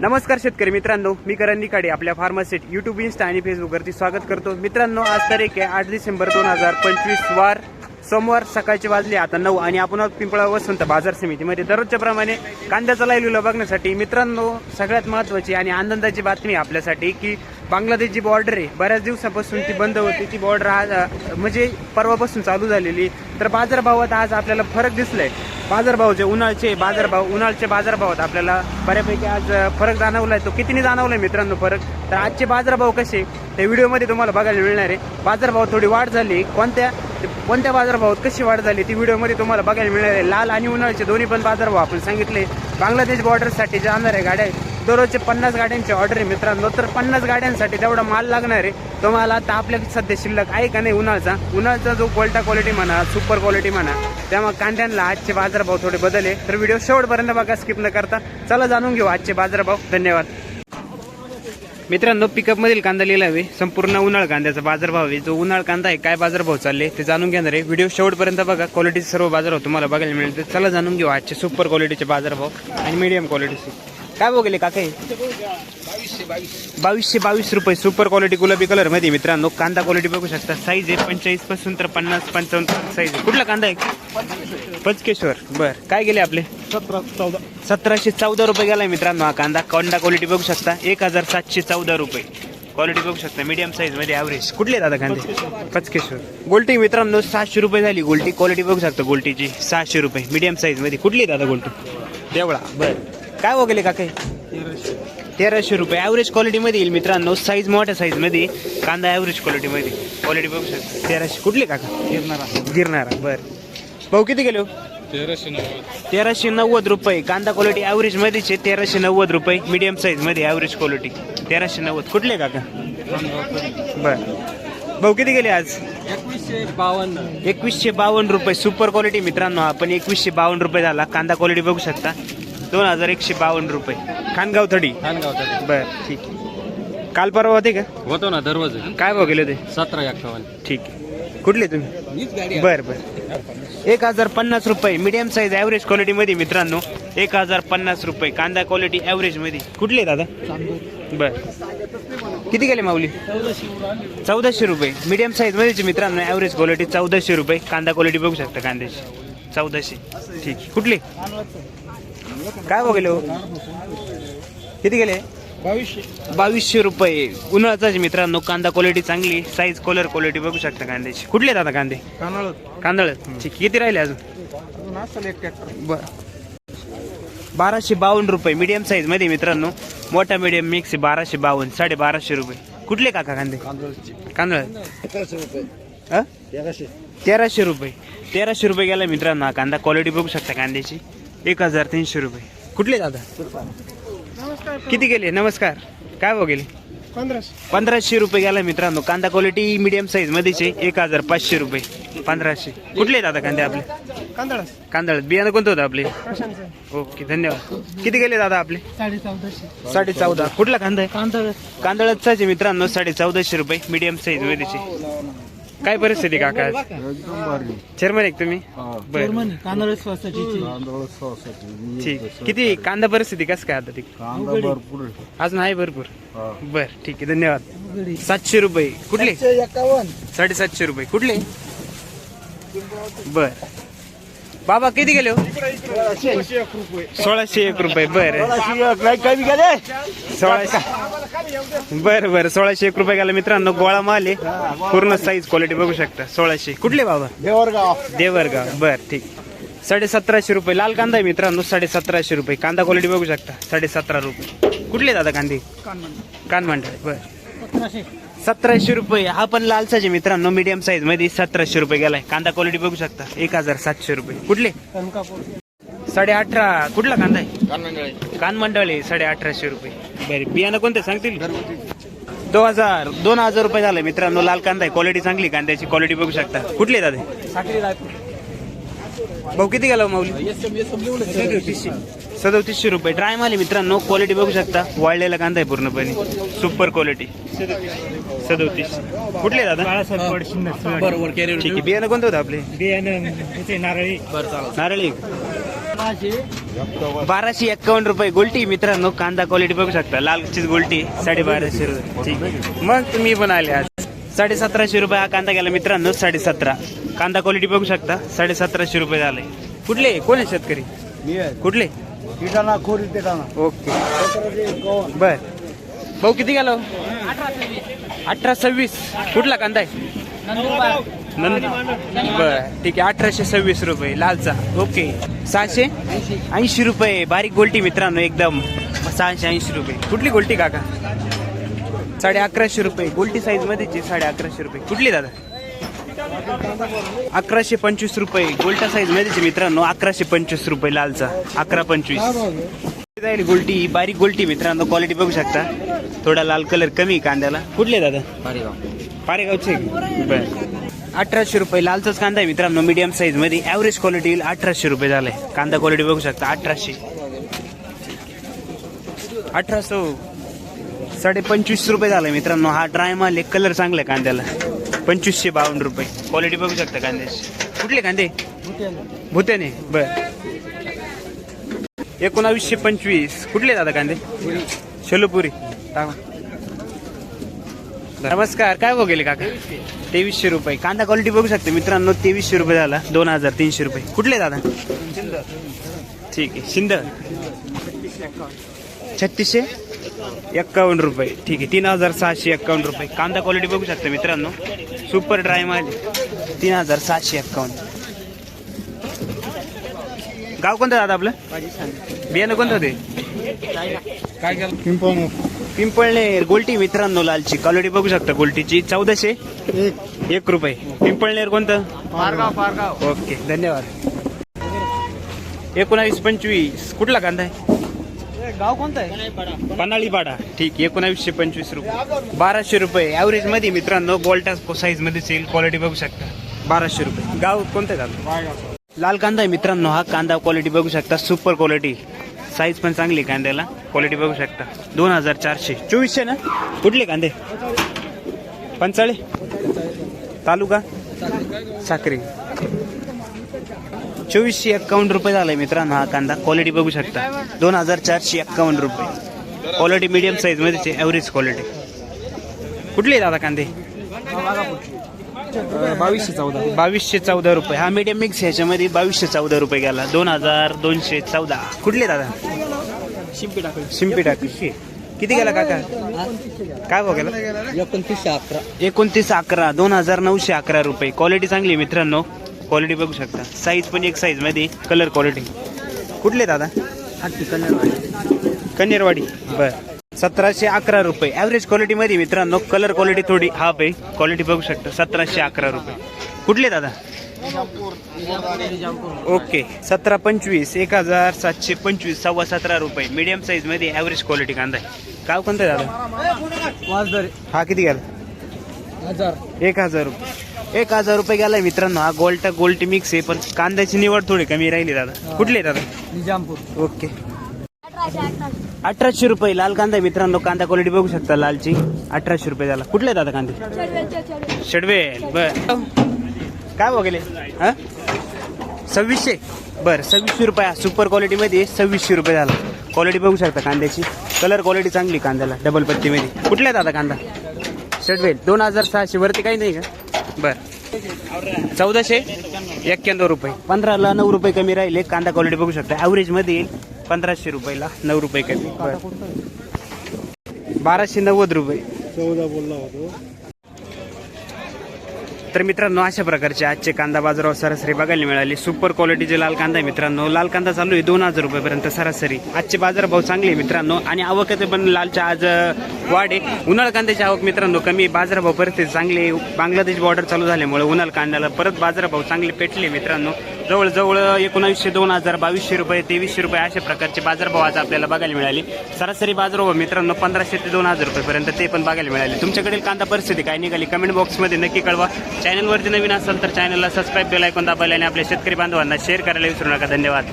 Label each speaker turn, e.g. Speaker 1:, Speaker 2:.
Speaker 1: नमस्कार शेतकरी मित्रांनो, मी करण निकाडे आपल्या फार्मासिट यूट्यूब, इंस्टा आणि फेसबुकवरती स्वागत करतो। मित्रांनो, आज तारीख आहे 8 डिसेंबर 2025 वार सोमवार, सकाळचे वाजले आता 9 आणि आपण पिंपळा वसंत बाजार समितीमध्ये दररोजच्या प्रमाणे कांद्याचा लाईव्ह बघण्यासाठी मित्रांनो सगळ्यात महत्त्वाची आणि आनंदाची बातमी आपल्यासाठी की बांगलादेशची बॉर्डर आहे, बऱ्याच दिवसापासून ती बंद होती। ती बॉर्डर आज म्हणजे परवापासून चालू झालेली। तर बाजारभावात आज आपल्याला फरक दिसलाय। बाजारभावाचे उन्हाळ्याचे बाजारभावात आपल्याला बऱ्यापैकी आज फरक जाणवलाय। तो कितीने जाणवलाय मित्रांनो फरक? तर आजचे बाजारभाव कसे त्या व्हिडिओमध्ये तुम्हाला बघायला मिळणार आहे। बाजारभाव थोडी वाढ झाली, कोणत्या बाजारभावात कशी वाढ झाली ती व्हिडिओमध्ये तुम्हाला बघायला मिळणार आहे। लाल आणि उन्हाळ्याचे दोन्ही पण बाजारभाव आपण सांगितले। बांगलादेश बॉर्डरसाठी जाणाऱ्या गाड्या दररोजचे 50 गाड्यांची ऑर्डर आहे मित्रांनो। तर 50 गाड्यांसाठी तेवढा माल लागणार आहे। तो माल आता आपल्या सध्या शिल्लक आहे का नाही उन्हाळ्याचा जो क्वालिटी म्हणा, सुपर क्वालिटी म्हणा, त्यामुळे कांद्यांना आजचे बाजारभाव थोडे बदलले। तर व्हिडिओ शेवटपर्यंत बघा, स्किप न करता। चला जाणून घेऊ आजचे बाजारभाव। धन्यवाद मित्रांनो। पिकअप मधील कांदा लिहिला आहे, संपूर्ण उन्हाळ कांद्याचा बाजारभाव आहे। जो उन्हाळ कांदा आहे काय बाजारभाव चालले ते जाणून घेणार आहे। व्हिडिओ शेवटपर्यंत बघा, क्वालिटीचे सर्व बाजारभाव तुम्हाला बघायला मिळतील। चला जाणून घेऊ आजचे सुपर क्वालिटीचे बाजारभाव आणि मीडियम क्वालिटीचे काय बघले काका? 2222 रुपये सुपर क्वालिटी गुलाबी कलर मध्ये मित्रांनो। कांदा क्वालिटी बघू शकता, साईज आहे 45 पासून तर 50-55 साईज आहे। कुठला कांदा आहे? पचकेश्वर। बर, काय गेले आपले? 1714 रुपये गेलाय मित्रांनो हा कांदा। कांदा क्वालिटी बघू शकता 1714 रुपये क्वालिटी बघू शकता, मीडियम साईज मध्ये ॲव्हरेज। कुठले दादा कांदे? पचकेश्वर। गोल्टी मित्रांनो 700 रुपये झाली गोल्टी, क्वालिटी बघू शकता गोल्टीची 600 रुपये मीडियम साईज मध्ये। कुठली दादा गोल्टी? देवळा। बर, काय वगैरे काका? 1300 रुपये ॲव्हरेज क्वालिटी मध्ये येईल मित्रांनो। साईज मोठ्या साईज मध्ये कांदा ॲव्हरेज क्वालिटी मध्ये, क्वालिटी बघू शकता 1300। कुठले काका? गिरणारा। बर, भाऊ किती गेलो? 1390 रुपये कांदा क्वालिटी ॲव्हरेज मध्येच आहे। 1390 रुपये मीडियम साईज मध्ये ॲव्हरेज क्वालिटी 1390। कुठले काका? बर, भाऊ किती गेले आज? 2152 रुपये सुपर क्वालिटी मित्रांनो। आपण 2152 रुपये झाला कांदा क्वालिटी बघू शकता। 2152 रुपये खानगाव थडी। बर, ठीक आहे। काल परवा होते का?
Speaker 2: होतो ना दररोज।
Speaker 1: काय भाव गेले होते?
Speaker 2: 1751।
Speaker 1: ठीक आहे। कुठले तुम्ही? बर बर, 1050 रुपये मीडियम साईज ॲव्हरेज क्वालिटी मध्ये मित्रांनो। 1050 रुपये कांदा क्वालिटी ॲव्हरेज मध्ये। कुठले दादा? बर, किती गेले माऊली? 1400 रुपये मीडियम साईज मध्ये मित्रांनो। ॲव्हरेज क्वालिटी 1400 रुपये कांदा क्वालिटी बघू शकता कांद्याची 1400। ठीक आहे। कुठले? काय बघले हो? किती गेले? 2200 रुपये उन्हाळ्याचा मित्रांनो। कांदा क्वालिटी चांगली, साईज कलर क्वालिटी बघू शकता कांद्याची। कुठले दादा कांदे? कांदळ। ठीक, किती राहिले अजून? बर, 1252 रुपये मीडियम साईज मध्ये मित्रांनो। मोठा मीडियम मिक्स 1252, 1250 रुपये। कुठले काका कांदे? कांदळ। 1300 रुपये 1300 रुपये गेला मित्रांनो हा कांदा। क्वालिटी बघू शकता कांद्याची 1300 रुपये। कुठले दादा? किती गेले? नमस्कार, काय भाव गेले? 1500 रुपये गेला मित्रांनो। कांदा क्वालिटी मीडियम साईज मध्येच आहे 1500 रुपये 1500। कुठले दादा कांदे आपले? कांदळ। बियाणं कोणतं होतं आपले? ओके, धन्यवाद। किती गेले दादा आपले? 1450। कुठला कांदा आहे? कांदळाचा आहे मित्रांनो। 1450 रुपये मीडियम साईज मध्येच आहे। काय परिस्थिती काका? चेअरमन एक तुम्ही? ठीक, किती कांदा परिस्थिती कसं काय आता? ती अजून आहे भरपूर। बर, ठीक आहे, धन्यवाद। 700 रुपये कुठले? 750 रुपये कुठले? बर, बाबा किती गेले? 1601 रुपये। बर, 1601 रुपये गेला मित्रांनो। गोळा माल आहे, पूर्ण साईज क्वालिटी बघू शकता 1600। कुठले बाबा? देवरगाव। बर, ठीक, 1750 रुपये लाल कांदा आहे मित्रांनो। 1750 रुपये कांदा क्वालिटी बघू शकता 17.5 रुपये। कुठले दादा कांदे? कानमंडळ। बर, 1700 रुपये हा पण लालसाचे मित्रांनो। मीडियम साईज मध्ये 1700 रुपये गेलाय कांदा क्वालिटी बघू शकता 1700 रुपये। कुठले? 18.5। कुठला कांदा आहे? कानमंडळ आहे 1850 रुपये। बरे, बियाणं कोणते सांगतील? 2000 रुपये झाले मित्रांनो। लाल कांदा आहे, क्वालिटी चांगली कांद्याची, क्वालिटी बघू शकता। कुठले दादा? भाऊ किती गेला माऊली? 3700 रुपये ड्राय माल मित्रांनो। क्वालिटी बघू शकता, वाळलेला कांदा आहे पूर्णपणे, सुपर क्वालिटी 3700। कुठले दादा? ठीक आहे। बियाणं कोणतं होतं आपले?
Speaker 3: नारळी
Speaker 1: नारळी। 1251 रुपये गोल्टी. मित्रांनो कांदा क्वालिटी बघू शकता, लालचीच गोल्टी 1250 रुपये. ठीक आहे, मग तुम्ही पण आले आज. 1750 रुपये हा कांदा गेला मित्रांनो. 17.5 कांदा क्वालिटी बघू शकता. 1750 रुपये झाले. कुठले कोण आहे शेतकरी? कुठले? ओके बर. भाऊ किती गेलो? 1826. कुठला कांदा आहे? बर ठीक आहे. 1826 रुपये लालचा. ओके. 680 रुपये बारीक गोल्टी मित्रांनो एकदम. 680 रुपये. कुठली गोल्टी काका? 1150 रुपये गोल्टी साईज मध्ये 1150 रुपये. कुठली दादा? 1125 रुपये गोल्टा साईज मध्ये मित्रांनो. 1125 रुपये लालचा. 1125 जाईल गोल्टी. बारीक गोल्टी मित्रांनो. क्वालिटी बघू शकता. थोडा लाल कलर कमी कांद्याला. कुठले दादा? पारेगावचे. बर 1800 रुपये लालचाच कांदा आहे मित्रांनो. मीडियम साईज मध्ये ऍव्हरेज क्वालिटी येईल. 1800 रुपये झालाय कांदा. क्वालिटी बघू शकता. 1800 25 रुपये झालाय मित्रांनो. हा ड्राय माल आहे. कलर चांगला आहे कांद्याला. 2552 रुपये क्वालिटी बघू शकता कांद्याची. कुठले कांदे? भूत्याने. बर 1925. कुठले दादा कांदे? शेलोपुरी. नमस्कार. काय भाव गेले काका? 2300 रुपये कांदा. क्वालिटी बघू शकते मित्रांनो. 2300 रुपये झाला. 2300 रुपये. कुठले दादा? ठीक आहे. शिंद 3651 रुपये. ठीक आहे. 3651 रुपये कांदा. क्वालिटी बघू शकता मित्रांनो. सुपर ड्राय माल 3651. गाव कोणतं दादा आपलं? बियाणं कोणतं ते? पिंपळनेर गोल्टी मित्रांनो. लालची क्वालिटी बघू शकता गोल्टीची. 1401 रुपये. पिंपळनेर कोणतं? पारगाव. ओके धन्यवाद. 1925. कुठला कांदा आहे? गाव कोणतं आहे? पन्हाळीपाडा. ठीक. 1925 रुपये. 1200 रुपये ऍव्हरेज मध्ये मित्रांनो. गोल्टा साईज मध्ये सेल. क्वालिटी बघू शकता. 1200 रुपये. गाव कोणतं आहे? लाल कांदा आहे मित्रांनो. हा कांदा क्वालिटी बघू शकता. Super quality. साईज पण चांगली कांद्याला. क्वालिटी बघू शकता. 2400. 2400 ना? कुठले कांदे? पंचाळे तालुका साक्री. 2451 रुपये झालाय मित्रांनो हा कांदा. क्वालिटी बघू शकता. 2451 रुपये क्वालिटी. मीडियम साईज मध्ये ऍव्हरेज क्वालिटी. कुठले दादा कांदे? 2214 रुपये. हा मीडियम मिक्स ह्याच्यामध्ये 2214 रुपये गेला. 2214. कुठले दादा? शिंपी टाकली. किती गेला काका? काय भाव गेला? 2911. 2911 रुपये. क्वालिटी चांगली मित्रांनो. क्वालिटी बघू शकता. साईज पण एक साईज मध्ये. Colour quality. कुठले दादा? कन्नेरवाडी. बर 1711 रुपये ऍव्हरेज क्वालिटी मध्ये मित्रांनो. कलर क्वालिटी थोडी हाफ आहे. क्वालिटी बघू शकता. 1711 रुपये. कुठले दादा? ओके. 1725. 1725. 17.25 रुपये मीडियम साईज मध्ये ऍव्हरेज क्वालिटी कांदा आहे. गाव कोणतं दादा? हा किती गेला? 1000 रुपये. 1000 रुपये गेलाय मित्रांनो. हा गोल्टी मिक्स आहे पण कांद्याची निवड थोडी कमी राहिली दादा. कुठले दादा? निजामपूर. ओके. 1800 रुपये लाल कांदा आहे मित्रांनो. कांदा क्वालिटी बघू शकता. लालची 1800 रुपये झाला. कुठले दादा कांदे? शेडवेल. बर काय बघले? 2600. बर 2600 रुपये. सुपर क्वालिटी मध्ये 2600 रुपये झाला. क्वालिटी बघू शकता कांद्याची. कलर क्वालिटी चांगली कांद्याला. डबल पत्ती मध्ये. कुठल्या दादा कांदा? शेडवेल. 2600 वरती काही नाही का? बर 1491 रुपये. 15ला 9 रुपये कमी राहिले. कांदा क्वालिटी बघू शकता. ऍव्हरेज मध्ये येईल 1500 रुपयाला 9 रुपये कमी. 1290 रुपये. 14 बोलला होतो. तर मित्रांनो अशा प्रकारचे आजचे कांदा बाजारावर सरासरी बघायला मिळाली. सुपर क्वालिटीचे लाल कांदा आहे मित्रांनो. लाल कांदा चालू आहे 2000 रुपयापर्यंत सरासरी. आजचे बाजार भाव चांगले आहे मित्रांनो. आणि आवक पण लालच्या आज वाढ आहे. उन्हाळ कांद्याची आवक मित्रांनो कमी. बाजारभाव परिस्थिती चांगली. बांगलादेश बॉर्डर चालू झाल्यामुळे उन्हाळ कांद्याला परत बाजारभाव चांगले पेटले मित्रांनो. जवळजवळ 1900, 2000, 2200 रुपये, 2300 रुपये अशा प्रकारचे बाजारभाव आज आपल्याला बघायला मिळाले. सरासरी बाजारभाव मित्रांनो 1500 ते 2000 रुपयेपर्यंत ते पण बघायला मिळाले. तुमच्याकडील कांदा परिस्थिती काय निघाली कमेंट बॉक्समध्ये नक्की कळवा. चॅनलवरती नवीन असाल तर चॅनलला सबस्क्राईब, बेल आयकॉन दाबायला आणि आपल्या शेतकरी बांधवांना शेअर करायला विसरू नका. धन्यवाद.